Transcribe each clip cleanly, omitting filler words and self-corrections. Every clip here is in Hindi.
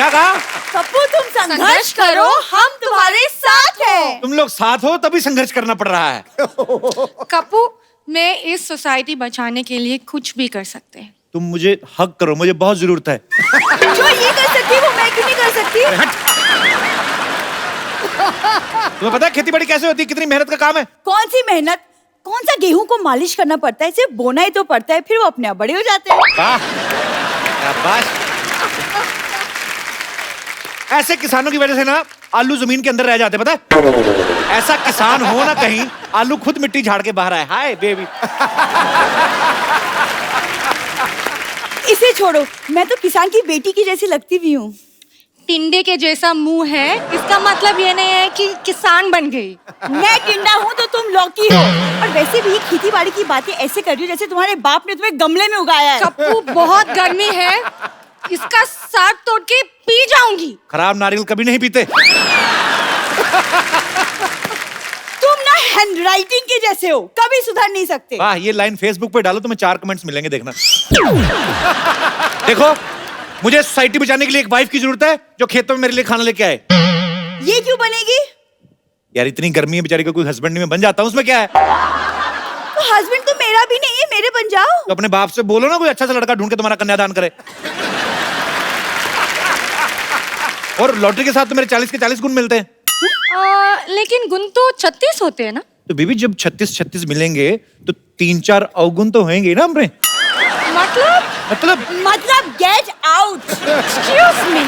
क्या कहा? पप्पू तुम संघर्ष करो, हम तुम्हारे साथ हैं। तुम लोग साथ हो तभी संघर्ष करना पड़ रहा है। कप्पू, मैं इस सोसाइटी बचाने के लिए कुछ भी कर सकते हैं। तुम मुझे हक करो, मुझे बहुत जरूरत है। जो ये कर सकती है वो मैं क्यों नहीं कर सकती? तुम्हें पता है खेती बाड़ी कैसे होती है, कितनी मेहनत का काम है? कौन सी मेहनत? कौन सा गेहूं को मालिश करना पड़ता है, सिर्फ बोना ही तो पड़ता है, फिर वो अपने आप बड़े हो जाते हैं। वाह, शाबाश। ऐसे किसानों की वजह से ना आलू जमीन के अंदर रह जाते, पता है? ऐसा किसान हो ना कहीं, आलू खुद मिट्टी झाड़ के बाहर आए। Hi baby. इसे छोड़ो, मैं तो किसान की बेटी की जैसी लगती भी हूँ। टिंडे के जैसा मुंह है, इसका मतलब ये नहीं है कि किसान बन गई। मैं टिंडा हूँ तो तुम लौकी हो। और वैसे भी खेती बाड़ी की बातें ऐसे कर रही हो जैसे तुम्हारे बाप ने तुम्हें गमले में उगाया है। कप्पू, बहुत गर्मी है, इसका साग तोड़ के पी जाऊंगी। खराब नारियल कभी नहीं पीते। तुम ना हैंडराइटिंग के जैसे हो, कभी सुधर नहीं सकते। वाह, ये लाइन फेसबुक पे डालो, तुम्हें 4 कमेंट्स मिलेंगे, देखना। देखो, मुझे सोसाइटी बचाने के लिए एक वाइफ की जरूरत है जो खेतों में मेरे लिए खाना लेके आए। ये क्यों बनेगी? यार इतनी गर्मी है, बेचारी को कोई हस्बैंड नहीं, मैं बन जाता हूँ, उसमें क्या है? तो हस्बैंड तो मेरा भी नहीं है, मेरे बन जाओ। तो अपने बाप से बोलो ना कोई अच्छा सा लड़का ढूंढ के तुम्हारा कन्यादान करे। और लॉटरी के साथ तो मेरे 40 के 40 गुण मिलते हैं। लेकिन गुण तो 36 होते हैं ना? तो बीबी जब 36 मिलेंगे तो 3-4 अवगुण तो होंगे ना हमने। मतलब गेट आउट। Excuse me.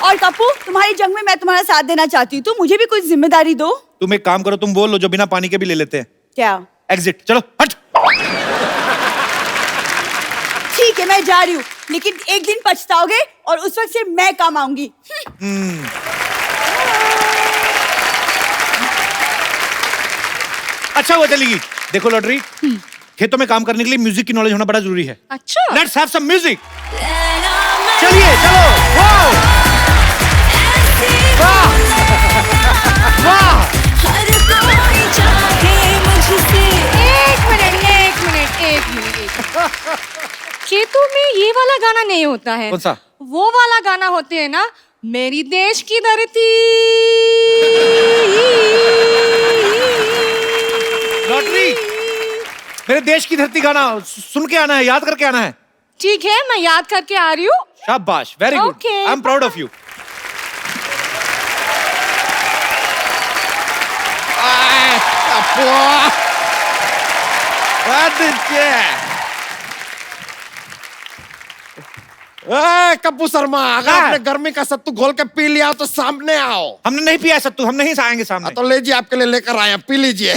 और कप्पू, तुम्हारी जंग में मैं तुम्हारा साथ देना चाहती हूँ, तो मुझे भी कुछ जिम्मेदारी दो। तुम एक काम करो, तुम बोल लो जो बिना पानी के भी ले लेते हैं। क्या? एग्जिट। चलो हट। ठीक है, मैं जा रही हूँ, लेकिन एक दिन पछताओगे और उस वक्त सिर्फ मैं काम आऊंगी। अच्छा वो चलेगी। देखो लॉटरी, खेतों में काम करने के लिए म्यूजिक की नॉलेज होना बड़ा जरूरी है। अच्छा, लेट्स हैव सम म्यूजिक। चलिए चलो। वाह वाह वाह। एक मिनट। खेतों में ये वाला गाना नहीं होता है। कौन सा? वो वाला गाना होते है ना, मेरी देश की धरती। लॉटरी, मेरे देश की धरती गाना सुन के आना है, याद करके आना है। ठीक है, मैं याद करके आ रही हूँ। शाबाश, very good, Okay. I am proud of you. Kappu Sharma, अगर आपने गर्मी का सत्तू घोल के पी लिया तो सामने आओ। हमने नहीं पिया है सत्तू, हम नहीं आएंगे सामने। तो लीजिए, आपके लिए लेकर आए, पी लीजिए।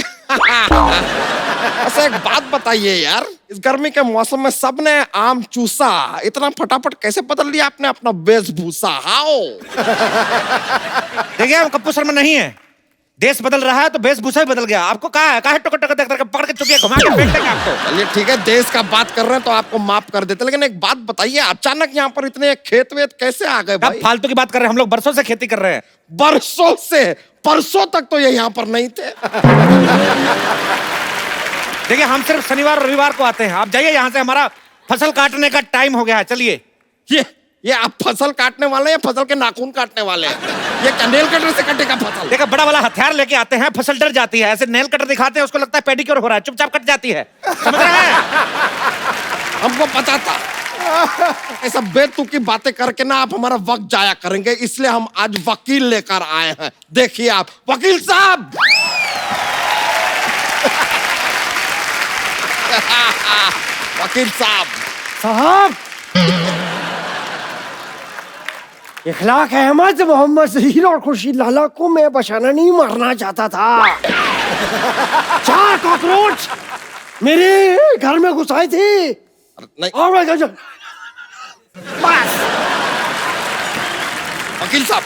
अच्छा एक बात बताइए यार, इस गर्मी के मौसम में सबने आम चूसा, इतना फटाफट कैसे बदल लिया आपने अपना वेशभूषा? हाओ। देखिए हम कप्पू शर्मा नहीं है, देश बदल रहा है तो वेशभूषा भी बदल गया। आपको कहा है टोकर टोकर देख पकड़ के चुपिया घुमा के फेंक देंगे आपको। चलिए ठीक है, देश का बात कर रहे हैं तो आपको माफ कर देते, लेकिन एक बात बताइए, अचानक यहाँ पर इतने खेत वेत कैसे आ गए भाई? अब फालतू की बात कर रहे हैं, हम लोग बरसों से खेती कर रहे हैं। बरसों से? परसों तक तो ये यहाँ पर नहीं थे। देखिए हम सिर्फ शनिवार रविवार को आते हैं। आप जाइए यहाँ से, हमारा फसल काटने का टाइम हो गया है। चलिए। ये आप फसल काटने वाले हैं या फसल के नाखून काटने वाले हैं? ये क्या नेल कटर से कटेगा फसल? देखा, बड़ा वाला हथियार लेके आते हैं, फसल डर जाती है। ऐसे नेल कटर दिखाते हैं, उसको लगता है पेडिक्योर हो रहा है, चुपचाप कट जाती है। समझ रहे हैं? हमको पता था ऐसा बेतुकी बातें करके ना आप हमारा वक्त जाया करेंगे, इसलिए हम आज वकील लेकर आए हैं। देखिए आप, वकील साहब। वकील साहब। इखलाक अहमद, मोहम्मद जहीर और खुर्शीद लाला को मैं बचाना नहीं, मारना चाहता था। 4 कॉकरोच मेरे घर में घुस आए थे। नहीं। बस। वकील साहब,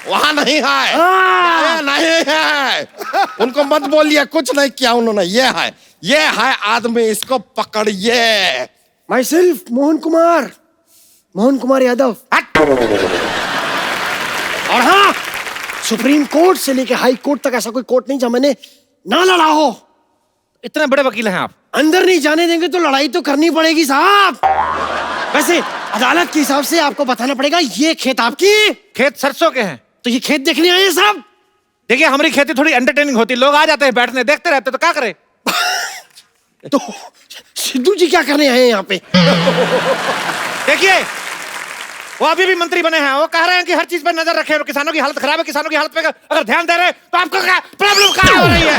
वहां नहीं है, नहीं है। उनको मत बोलिए, कुछ नहीं किया उन्होंने। ये है आदमी, इसको पकड़िए। My self Mohan Kumar Yadav. और हाँ, सुप्रीम कोर्ट से लेके हाई कोर्ट तक ऐसा कोई कोर्ट नहीं जहाँ मैंने ना लड़ा हो। इतने बड़े वकील हैं आप। अंदर नहीं जाने देंगे तो लड़ाई तो करनी पड़ेगी साहब। वैसे अदालत के हिसाब से आपको बताना पड़ेगा ये खेत आपकी, खेत सरसों के हैं। तो ये खेत देखने आए हैं साहब। देखिए हमारी खेती थोड़ी एंटरटेनिंग होती है, लोग आ जाते हैं बैठने, देखते रहते, तो क्या करें। तो सिद्धू जी क्या करने आए हैं यहाँ पे? देखिए वो अभी भी मंत्री बने हैं, वो कह रहे हैं कि हर चीज पर नजर रखें, किसानों की हालत खराब है, किसानों की हालत पे अगर ध्यान दे रहे हैं तो आपको क्या प्रॉब्लम क्या हो रही है।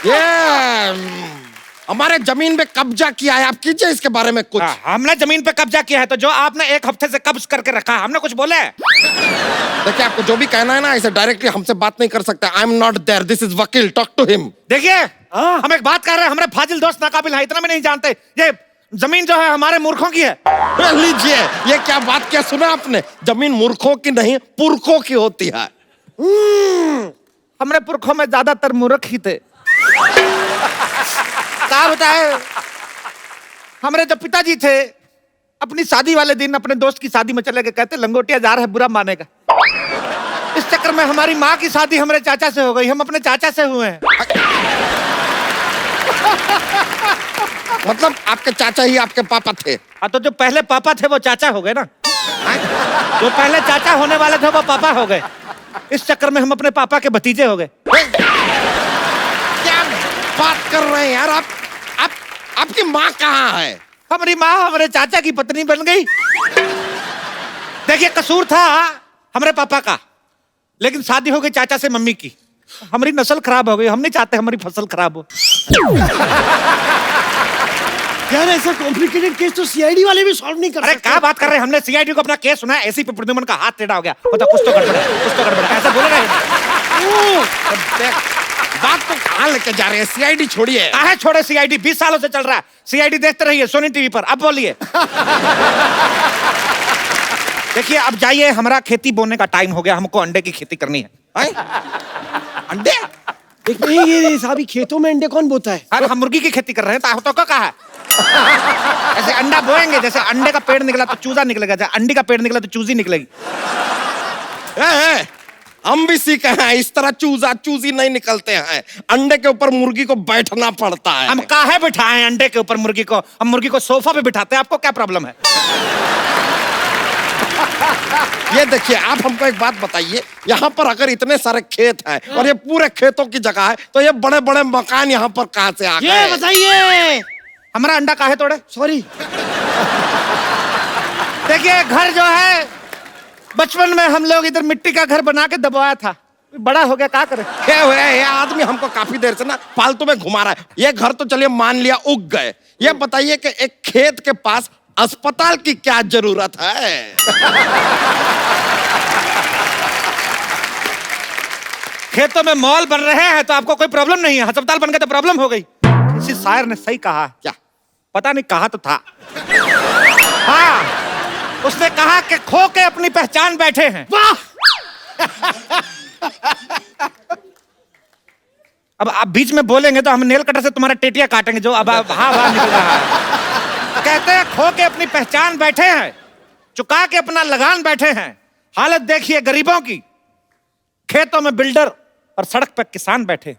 ये हमारे जमीन पे कब्जा किया है, आप कीजिए इसके बारे में कुछ। हमने जमीन पे कब्जा किया है, तो जो आपने एक हफ्ते से कब्ज करके रखा है, हमने कुछ बोले? देखिए आपको जो भी कहना है ना, ऐसे डायरेक्टली हमसे बात नहीं कर सकते। I am not there, this is वकील, टॉक टू हिम। देखिए हम एक बात कर रहे हैं, हमारे फाजिल दोस्त नाकाबिल है, इतना भी नहीं जानते ये जमीन जो है हमारे मूर्खों की है। लीजिए, ये क्या बात क्या सुना आपने? जमीन मूर्खों की नहीं, पुरखों की होती है। हमारे पुरखों में ज्यादातर मूर्ख ही थे। क्या बताए, हमारे जो पिताजी थे अपनी शादी वाले दिन अपने दोस्त की शादी में चले गए, कहते लंगोटिया जा रहा है बुरा मानेगा। इस चक्कर में हमारी माँ की शादी हमारे चाचा से हो गई, हम अपने चाचा से हुए हैं। मतलब आपके चाचा ही आपके पापा थे? हाँ, तो जो पहले पापा थे वो चाचा हो गए ना, जो पहले चाचा होने वाले थे वो पापा हो गए। इस चक्कर में हम अपने पापा के भतीजे हो गए। क्या बात कर रहे हैं यार आप? आपकी माँ कहाँ है? हमारी माँ हमारे चाचा की पत्नी बन गई। देखिए कसूर था हमारे पापा का, लेकिन शादी हो गई चाचा से मम्मी की, हमारी नस्ल खराब हो गई। हम नहीं चाहते हमारी फसल खराब हो। यार ऐसा कॉम्प्लिकेटेड केस तो सीआईडी वाले भी सॉल्व नहीं कर अरे सकते। क्या बात कर रहे हैं, हमने सीआईडी को अपना केस सुना है, एसीपी प्रद्युमन का हाथ टेढ़ा हो गया, मतलब कुछ तो गड़बड़ है, कुछ तो गड़बड़ है, ऐसा बोलेगा ये। बात तो कहाँ लेके जा रहे हैं? सीआईडी छोड़िए। काहे छोड़े सीआईडी, 20 सालों से चल रहा है सीआईडी, देखते रहिए सोनी टीवी पर। अब बोलिए। देखिए अब जाइए, हमारा खेती बोने का टाइम हो गया, हमको अंडे की खेती करनी है। अंडे? एक नहीं, ये साहब ही खेतों में अंडे कौन बोता है? अरे हम मुर्गी की खेती कर रहे हैं, तो क्या कहा है? ऐसे अंडा बोएंगे, जैसे अंडे का पेड़ निकला तो चूजा निकलेगा, जैसे अंडी का पेड़ निकला तो चूजी निकलेगी। हम भी सीखे हैं, इस तरह चूजा चूजी नहीं निकलते हैं। अंडे के ऊपर मुर्गी को बैठना पड़ता है। हम काहे बिठाएं अंडे के ऊपर मुर्गी को, हम मुर्गी को सोफा पे बिठाते हैं, आपको क्या प्रॉब्लम है? ये देखिए, आप हमको एक बात बताइए, यहाँ पर अगर इतने सारे खेत हैं और ये पूरे खेतों की जगह है, तो ये बड़े बड़े मकान यहाँ पर कहाँ से आ गए? ये बताइए, हमारा अंडा काहे तोड़े? सॉरी। देखिए घर जो है, बचपन में हम लोग इधर मिट्टी का घर बना के दबाया था, बड़ा हो गया, क्या करे? ये आदमी हमको काफी देर से ना फालतू में घुमा रहा है। ये घर तो चलिए मान लिया उग गए, ये बताइए कि एक खेत के पास अस्पताल की क्या जरूरत है? खेतों में मॉल बन रहे हैं तो आपको कोई प्रॉब्लम नहीं है, अस्पताल बन गए तो प्रॉब्लम हो गई। किसी शायर ने सही कहा। क्या? पता नहीं, कहा तो था। हाँ, उसने कहा कि खो के अपनी पहचान बैठे हैं। वाह! अब आप बीच में बोलेंगे तो हम नेल कटर से तुम्हारा टेटिया काटेंगे, जो अब हाँ निकल रहा है। कहते हैं खो के अपनी पहचान बैठे हैं, चुका के अपना लगान बैठे हैं। हालत देखिए गरीबों की, खेतों में बिल्डर और सड़क पर किसान बैठे।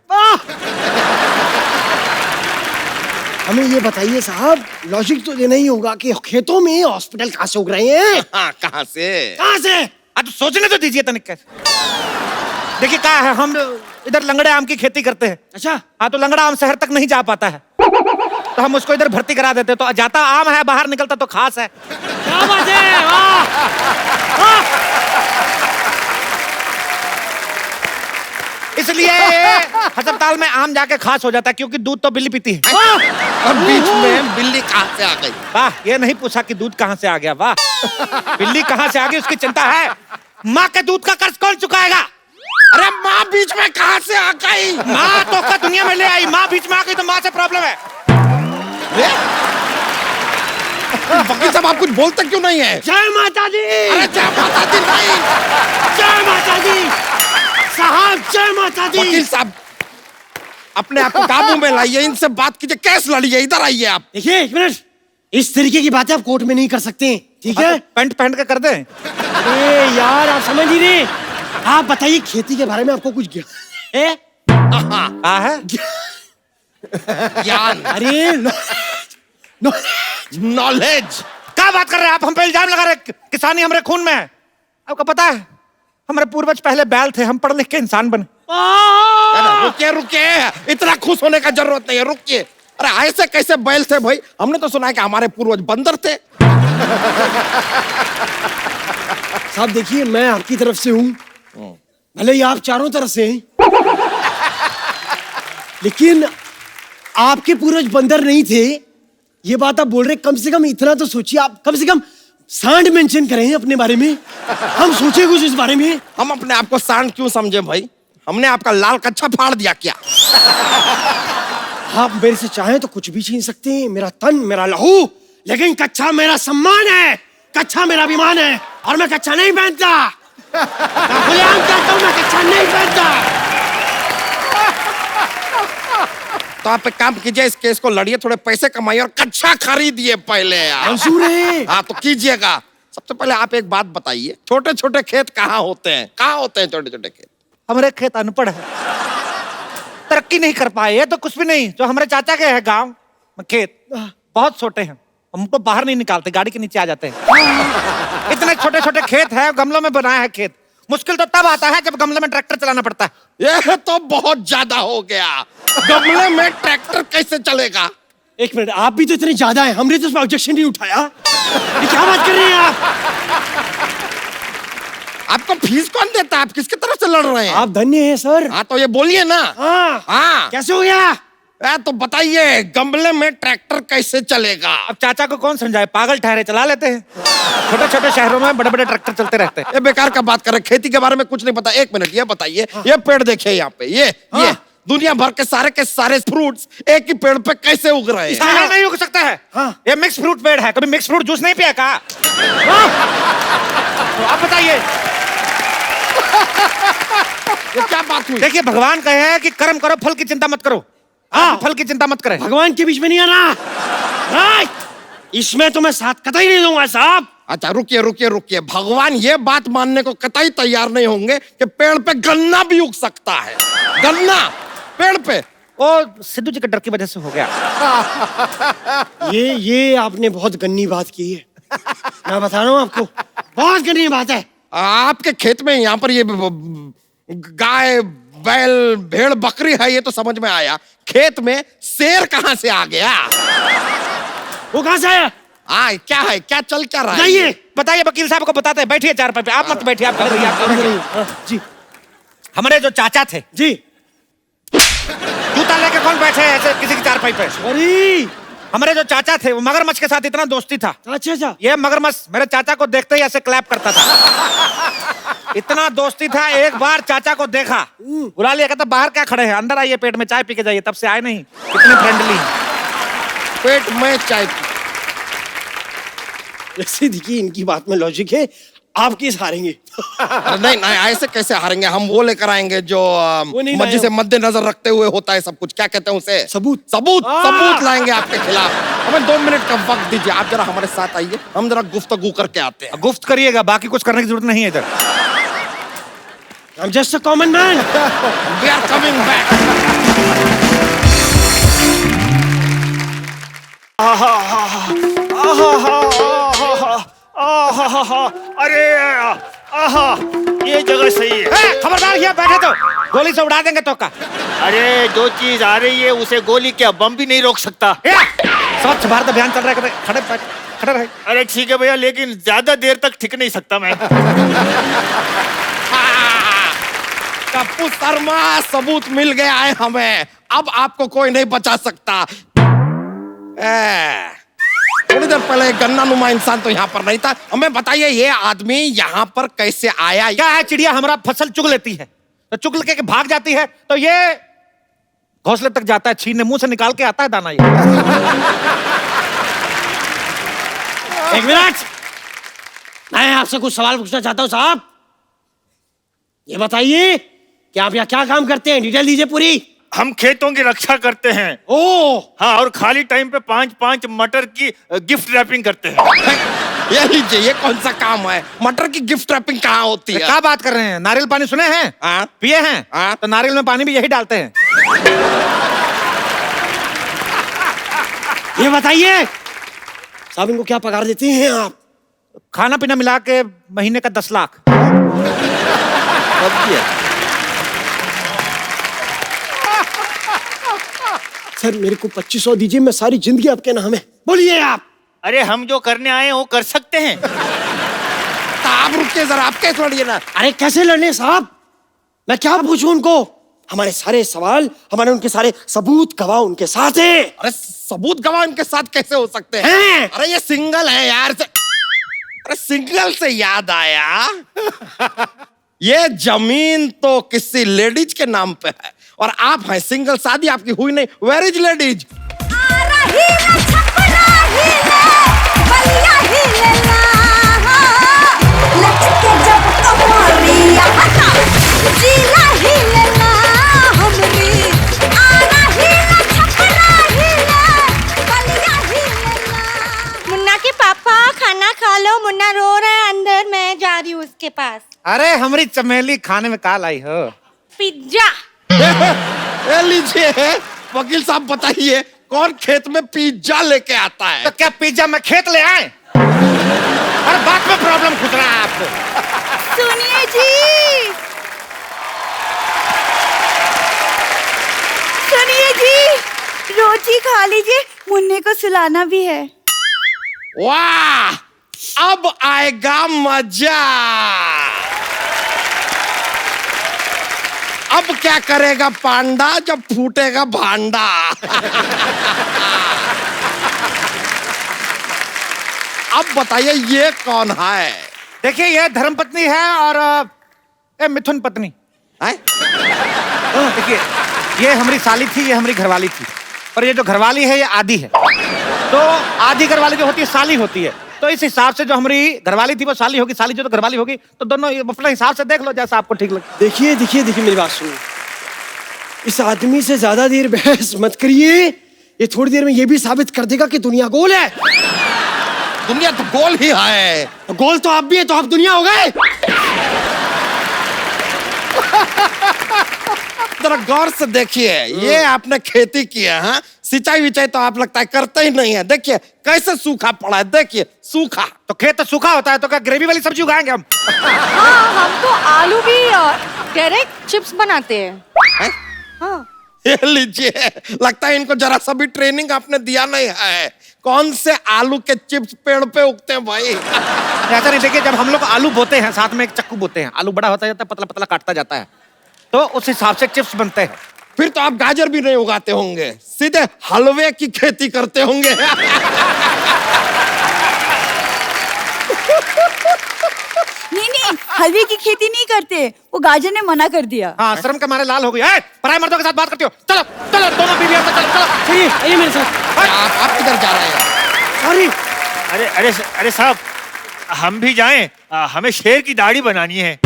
हमें ये बताइए साहब, लॉजिक तो देना ही होगा कि खेतों में हॉस्पिटल कहाँ से उग रहे हैं? हाँ, कहाँ से? कहाँ से? अब सोचने तो दीजिए तनिक। देखिए क्या है, हम इधर लंगड़े आम की खेती करते हैं। अच्छा। हाँ, तो लंगड़ा आम शहर तक नहीं जा पाता है, तो हम उसको इधर भर्ती करा देते, तो जाता आम है, बाहर निकलता तो खास है। क्या बात है, वाह! इसलिए अस्पताल में आम जाके खास हो जाता है, क्योंकि दूध तो बिल्ली पीती है। और बीच में बिल्ली कहाँ से आ गई? वाह, ये नहीं पूछा कि दूध कहाँ से आ गया, वाह। बिल्ली कहाँ से आ गई उसकी चिंता है, माँ के दूध का कर्ज कौन चुकाएगा? अरे माँ बीच में कहाँ से आ गई? माँ तो का दुनिया में ले आई, माँ बीच में आ गई तो माँ से प्रॉब्लम है। वकील साहब आप कुछ बोलते क्यों नहीं है? जय माता दी! अरे जय माता दी नहीं, जय माता दी साहब, जय माता दी! वकील साहब अपने आप को काबू में लाइए, इनसे बात कीजिए, केस लड़िए, इधर आइए आप। देखिए एक मिनट, इस तरीके की बातें आप कोर्ट में नहीं कर सकते, ठीक है? पैंट पहन के कर दे। ए यार, आप समझ नहीं रहे। आप बताइए खेती के बारे में आपको कुछ ज्ञान है? कहा है ज्ञान, अरे नॉलेज। क्या बात कर रहे हैं आप? हम पे इल्जाम लगा रहे हैं, किसानी हमारे खून में है। आपको पता है हमारे पूर्वज पहले बैल थे, हम पढ़ लिख के इंसान बने। रुकिए रुकिए, इतना खुश होने का जरूरत नहीं है, रुकिए। अरे ऐसे कैसे बैल थे भाई? हमने तो सुना है कि हमारे पूर्वज बंदर थे। साहब देखिए, मैं आपकी तरफ से हूँ, भले ही आप चारों तरफ से हैं, लेकिन आपके पूर्वज बंदर नहीं थे, ये बात आप बोल रहे। कम से कम इतना तो सोचिए, आप कम से कम सांड मेंशन करें अपने बारे में, हम सोचे कुछ इस बारे में। हम अपने आप को सांड क्यों समझे भाई? हमने आपका लाल कच्छा फाड़ दिया क्या? आप मेरे से चाहें तो कुछ भी छीन सकते हैं, मेरा तन, मेरा लहू, लेकिन कच्छा मेरा सम्मान है, कच्छा मेरा अभिमान है, और मैं कच्छा नहीं पहनता। मैं खुलेआम कहता हूं, मैं कच्छा नहीं पहनता। तो आप एक काम कीजिए, इस केस को लड़िए, थोड़े पैसे कमाइए और कच्छा खरीदिए पहले यार। मंजूर है। हाँ तो कीजिएगा। सबसे पहले आप एक बात बताइए, छोटे छोटे खेत कहाँ होते हैं? कहाँ होते हैं छोटे छोटे खेत? हमारे खेत अनपढ़ है, तरक्की नहीं कर पाए। ये तो कुछ भी नहीं, जो हमारे चाचा के है गांव में खेत बहुत छोटे हैं, हमको बाहर नहीं निकालते, गाड़ी के नीचे आ जाते हैं। इतने छोटे छोटे खेत है, गमलों में बनाया है खेत। मुश्किल तो तब आता है जब गमले में ट्रैक्टर चलाना पड़ता है। ये तो बहुत ज्यादा हो गया, गमले में ट्रैक्टर कैसे चलेगा? एक मिनट, आप भी तो इतने ज्यादा हैं, हमने तो उसमें ऑब्जेक्शन नहीं उठाया। ये क्या बात कर रहे हैं आप? आपको फीस कौन देता है? आप किसकी तरफ से लड़ रहे हैं? आप धन्य हैं सर। हाँ तो ये बोलिए ना। हाँ हाँ कैसे हो गया? तो बताइए, गमले में ट्रैक्टर कैसे चलेगा? अब चाचा को कौन समझाए, पागल ठहरे, चला लेते हैं। छोटे छोटे शहरों में बड़े बड़े ट्रैक्टर चलते रहते हैं। ये बेकार का बात कर रहे हैं, खेती के बारे में कुछ नहीं पता। एक मिनट, ये बताइए, ये पेड़ देखिए यहाँ पे, ये दुनिया भर के सारे फ्रूट्स एक ही पेड़ पे कैसे उग रहे हैं? सारा नहीं उग सकता है। हाँ। ये मिक्स फ्रूट पेड़ है, कभी मिक्स फ्रूट जूस नहीं पिया का? तो आप बताइए, ये क्या बात हुई? देखिए भगवान कहे हैं कि कर्म करो, फल की चिंता मत करो। हाँ, फल की चिंता मत करें। भगवान के बीच में नहीं आना। राइट, इसमें तो मैं साथ कतई नहीं दूंगा साहब। अच्छा रुकिए रुकिए रुकिए, भगवान ये बात मानने को कतई तैयार नहीं होंगे कि पेड़ पे गन्ना भी उग सकता है। गन्ना पेड़ पे? वो सिद्धू जी के डर की वजह से हो गया। ये आपने बहुत गन्नी बात की है, मैं बता रहा हूँ आपको, बहुत गन्नी बात है। आपके खेत में यहाँ पर ये गाय बैल भेड़ बकरी है, ये तो समझ में आया। खेत में शेर कहाँ से आ गया? वो कहाँ से आया? क्या है, क्या चल क्या रहा है? बताइए। बताइए, वकील साहब को बताते हैं। बैठिए चारपाई पे, आप मत बैठिए, आप जी हमारे जो चाचा थे, जी। जूता लेके कौन बैठे हैं ऐसे किसी की चारपाई पे? सॉरी। हमारे जो चाचा थे, वो मगरमच्छ के साथ इतना दोस्ती था। अच्छा। ये मगरमच्छ मेरे चाचा को देखते ही ऐसे क्लैप करता था। इतना दोस्ती था, एक बार चाचा को देखा, बुला लिया, कहता बाहर क्या खड़े हैं, अंदर आइए, पेट में चाय पी के जाइए। तब से आए नहीं, इतने फ्रेंडली। पेट में चाय पी। वैसे देखिए, इनकी बात में लॉजिक है, आप केस हारेंगे। नहीं नहीं, ऐसे कैसे हारेंगे? हम वो लेकर आएंगे जो नहीं मर्जी से मद्देनजर रखते हुए होता है सब कुछ। क्या कहते हैं उसे? सबूत। सबूत लाएंगे आपके खिलाफ। हमें 2 मिनट का वक्त दीजिए, आप जरा हमारे साथ आइए, हम जरा गुफ्तगू करके आते हैं। गुफ्त करिएगा, बाकी कुछ करने की जरूरत नहीं है इधर। I'm just a common man. We are coming back. अरे आहा, ये जगह सही है। खबरदार, यहाँ बैठे तो गोली से उड़ा देंगे तो का। अरे जो चीज आ रही है उसे गोली क्या बम भी नहीं रोक सकता। स्वच्छ भारत अभियान चल रहा है, खड़े रहे। अरे ठीक है भैया, लेकिन ज्यादा देर तक टिक नहीं सकता मैं। कप्पू शर्मा, सबूत मिल गया है हमें, अब आपको कोई नहीं बचा सकता। थोड़ी देर पहले गन्ना नुमा इंसान तो यहाँ पर नहीं था। हमें बताइए, ये आदमी यहाँ पर कैसे आया? क्या है, चिड़िया हमारा फसल चुग लेती है, तो चुग के भाग जाती है, तो ये घोंसले तक जाता है, छीनने मुंह से निकाल के आता है दाना। ये एक मिनट, मैं आपसे कुछ सवाल पूछना चाहता हूँ साहब। ये बताइए कि आप यहाँ क्या काम करते हैं, डिटेल दीजिए पूरी। हम खेतों की रक्षा करते हैं। ओ, हाँ, और खाली टाइम पे 5-5 मटर की गिफ्ट रैपिंग करते हैं। ये लीजिए, ये कौन सा काम है? मटर की गिफ्ट रैपिंग कहाँ होती है? क्या बात कर रहे हैं? नारियल पानी सुने हैं? हाँ। पिए हैं? हाँ। तो नारियल में पानी भी यही डालते हैं। ये बताइए साहब, इनको क्या पगार देते हैं आप? खाना पीना मिला के महीने का 10 लाख। सर मेरे को 2500 दीजिए, मैं सारी जिंदगी आपके नाम है। बोलिए आप। अरे हम जो करने आए हैं वो कर सकते हैं। तो आप रुकिए जरा, आप कैसे लड़िए ना। अरे कैसे लड़ने साहब, मैं क्या पूछूं उनको? हमारे सारे सवाल, हमारे उनके सारे सबूत गवाह उनके साथ है। अरे सबूत गवाह इनके साथ कैसे हो सकते हैं? अरे ये सिंगल है यार। अरे सिंगल से याद आया, ये जमीन तो किसी लेडीज के नाम पे है और आप हैं सिंगल, शादी आपकी हुई नहीं। Where is ladies? मुन्ना के पापा खाना खा लो, मुन्ना रो रहा है अंदर, मैं जा रही हूँ उसके पास। अरे हमारी चमेली खाने में काल आई हो। पिज्जा। ये लीजिए वकील साहब, बताइए कौन खेत में पिज्जा लेके आता है? तो क्या पिज्जा में खेत ले आए? हर बात में प्रॉब्लम खुद रहा है आपको। सुनिए जी, सुनिए जी, रोटी खा लीजिए, मुन्ने को सुलाना भी है। वाह, अब आएगा मजा। अब क्या करेगा पांडा जब फूटेगा भांडा। अब बताइए ये कौन है? देखिए ये धर्मपत्नी है और ये मिथुन पत्नी है? देखिए ये हमारी साली थी, ये हमारी घरवाली थी, और ये जो घरवाली है ये आधी है। तो आधी घरवाली जो होती है साली होती है, तो इस हिसाब से जो हमारी घरवाली थी वो साली होगी, साली जो तो घरवाली होगी, तो दोनों अपने हिसाब से देख लो जैसा आपको ठीक लगे। देखिए देखिए देखिए मेरी बात सुनिए, इस आदमी से ज्यादा देर बहस मत करिए, ये थोड़ी देर में ये भी साबित कर देगा कि दुनिया गोल है। दुनिया तो गोल ही है। गोल तो आप भी है, तो आप दुनिया हो गए। जरा गौर से देखिए, ये आपने खेती किया है, सिंचाई विचाई तो आप लगता है करते ही नहीं है। देखिए कैसे सूखा पड़ा है, देखिए सूखा। तो खेत तो सूखा होता है, तो क्या ग्रेवी वाली सब्जी उगाएंगे हम? हाँ, हम तो आलू भी डायरेक्ट चिप्स बनाते हैं। है? हाँ। ये लीजिए, लगता है इनको जरा सा भी ट्रेनिंग आपने दिया नहीं है। कौन से आलू के चिप्स पेड़ पे उगते हैं भाई? ऐसा नहीं, देखिए जब हम लोग आलू बोते हैं साथ में एक चक्कू बोते हैं, आलू बड़ा होता जाता है, पतला पतला काटता जाता है, तो उस हिसाब से चिप्स बनते हैं। फिर तो आप गाजर भी नहीं उगाते होंगे, सीधे हलवे की खेती करते होंगे। नहीं, हलवे की खेती नहीं करते, वो गाजर ने मना कर दिया। हाँ, शर्म के मारे लाल हो गई। पराये मर्दों के साथ बात करती हो? चलो चलो दोनों बीवियों से चलो चलो। चलिए आइए मेरे साथ। आप किधर जा रहे हैं? सॉरी। अरे अरे अरे साहब, हम भी जाएं? हमें शेर की दाढ़ी बनानी है।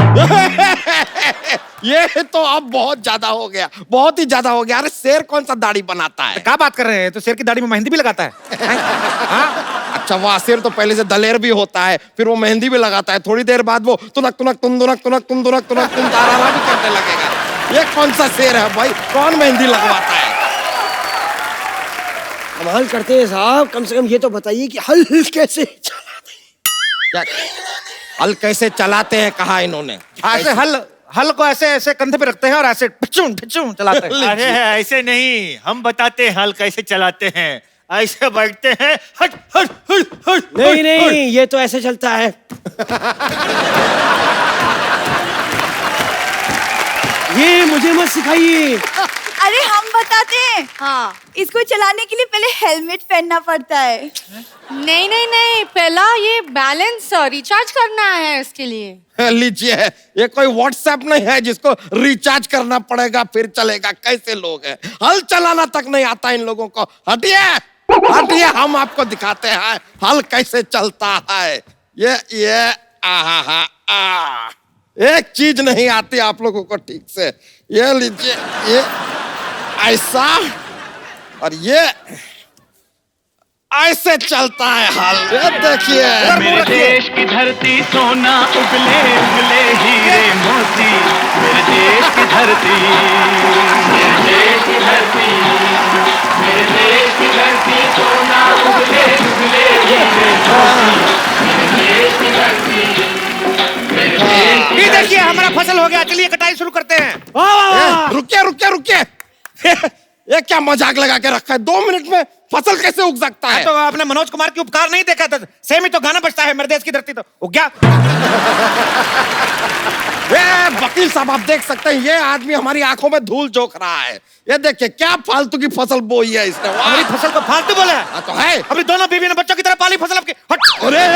ये तो अब बहुत ज्यादा हो गया, बहुत ही ज्यादा हो गया। अरे शेर कौन सा दाढ़ी बनाता है? क्या बात कर रहे हैं? तो शेर की दाढ़ी में मेहंदी भी लगाता है। अच्छा वाह, शेर तो पहले से दलेर भी होता है, फिर वो मेहंदी भी लगाता है, थोड़ी देर बाद वो तुनक तुनक तुन दुनक तुनक तुन दुनक तुनक तुन तारा भी करने लगेगा। ये कौन सा शेर है भाई, कौन मेहंदी लगवाता है? कमाल करते हैं साहब, कम से कम ये तो बताइए कि हल कैसे क्या हल कैसे चलाते हैं कहा इन्होंने? ऐसे हल को ऐसे ऐसे कंधे पे रखते हैं और ऐसे पिचूं पिचूं चलाते हैं। अरे ऐसे नहीं, हम बताते हैं हल कैसे चलाते हैं। ऐसे बैठते हैं, हट हट हट हट। नहीं नहीं, ये तो ऐसे चलता है। ये मुझे मत सिखाइए। अरे हम बताते हैं। हाँ। इसको चलाने के लिए पहले हेलमेट पहनना पड़ता है। नहीं नहीं नहीं, पहला ये बैलेंस रिचार्ज करना है इसके लिए। लीजिए, ये कोई व्हाट्सएप नहीं है जिसको रिचार्ज करना पड़ेगा फिर चलेगा। कैसे लोग हैं, हल चलाना तक नहीं आता इन लोगों को। हटिए हटिए, हम आपको दिखाते हैं हल कैसे चलता है। ये आहा आ, एक चीज नहीं आती आप लोगों को ठीक से। ये लीजिए, ये ऐसा और ये ऐसे चलता है हल। ये देखिए, मेरे देश की धरती सोना उगले उगले हीरे मोती। मेरे देश की धरती, मेरे देश की धरती, मेरे देश की धरती सोना फसल हो गया, चलिए कटाई शुरू करते हैं। वाह, वाह, वाह। रुकिए रुकिए रुकिए। ये क्या मजाक लगा के रखा है? 2 मिनट में फसल कैसे उग सकता है? तो आपने मनोज कुमार की उपकार नहीं देखा था? सेम ही तो गाना बजता है, मेरे देश की धरती तो उग गया। वकील साहब, आप देख सकते हैं ये आदमी हमारी आंखों में धूल झोंक रहा है। ये देखिए क्या फालतू की फसल बोई है इसने। वाह! हमारी फसल को फालतू बोला है? हाँ, तो है। अभी दोनों बीवी ने बच्चों की तरह पाली फसल आपकी। हट। अरे